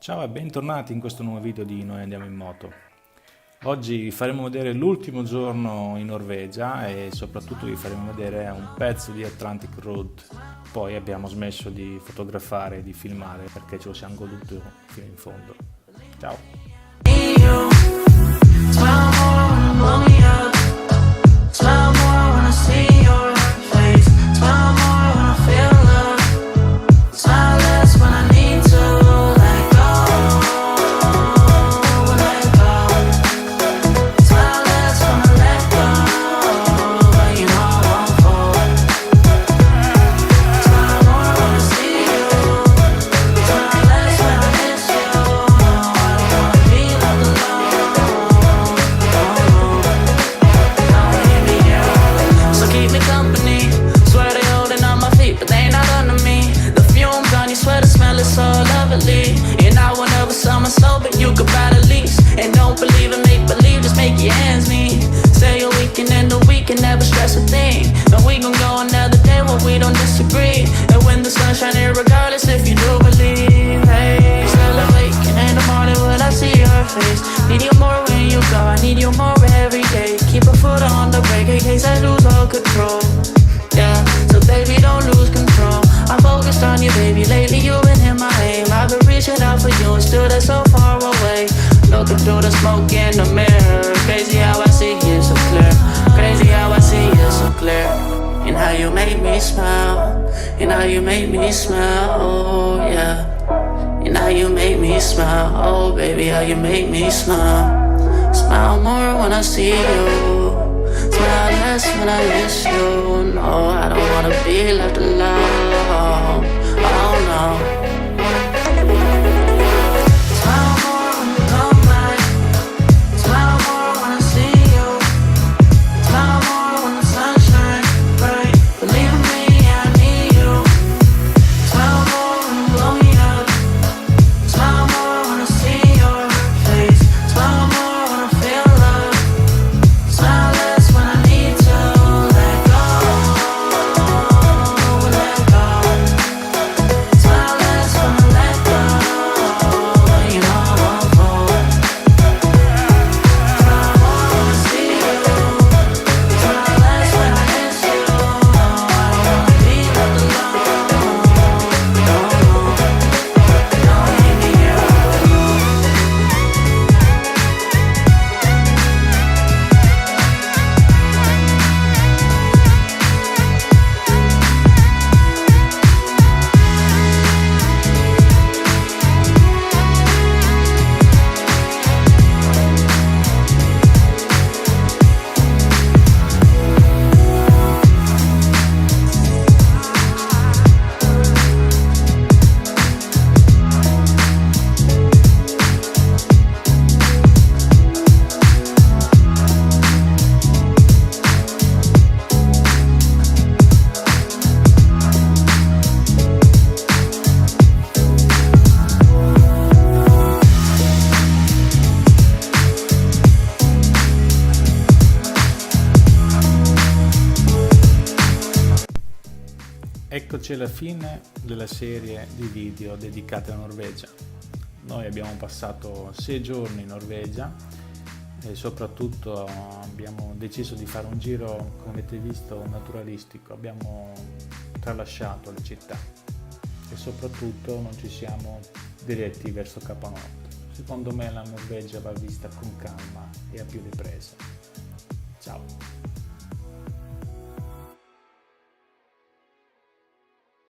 Ciao e bentornati in questo nuovo video di Noi Andiamo in Moto. Oggi vi faremo vedere l'ultimo giorno in Norvegia e soprattutto vi faremo vedere un pezzo di Atlantic Road. Poi abbiamo smesso di fotografare e di filmare perché ce lo siamo goduto fino in fondo. Ciao! And I will never sell my soul, but you could buy the lease. And don't believe in make believe, just make your ends meet. Say a weekend and a week and never stress a thing. And we gon' go another day when we don't disagree. And when the sun's shining, regardless if you do believe. Hey, still awaken in the morning when I see your face. Need you more when you go, I need you more every day. Keep a foot on the brake in case I lose all control. Yeah, so baby don't lose control. I'm focused on you, baby. Lately you've been in my aim. I've been reaching out for you and still they're so far away. Looking through the smoke in the mirror. Crazy how I see you so clear. Crazy how I see you so clear. And how you make me smile. And how you make me smile, oh yeah. And how you make me smile, oh baby, how you make me smile. Smile more when I see you. Smile less when I miss you. No, I don't wanna be left alone. Oh no. Smile more when you come back. Smile more when I see you. Smile more when the sun shines bright. Believe in me, I need you. Smile more when you blow me up. Smile more when I see your face. Smile more when I feel love. Smile less when I need to let go. Let go. Smile less when I let go. You know I won't fall. Smile more when I see you. Smile less when I miss you. No, I don't wanna be left alone. No, don't leave me here alone. Eccoci alla fine della serie di video dedicate alla Norvegia. Noi abbiamo passato 6 giorni in Norvegia e soprattutto abbiamo deciso di fare un giro, come avete visto, naturalistico. Abbiamo tralasciato le città e soprattutto non ci siamo diretti verso Capo Nord. Secondo me la Norvegia va vista con calma e a più riprese. Ciao!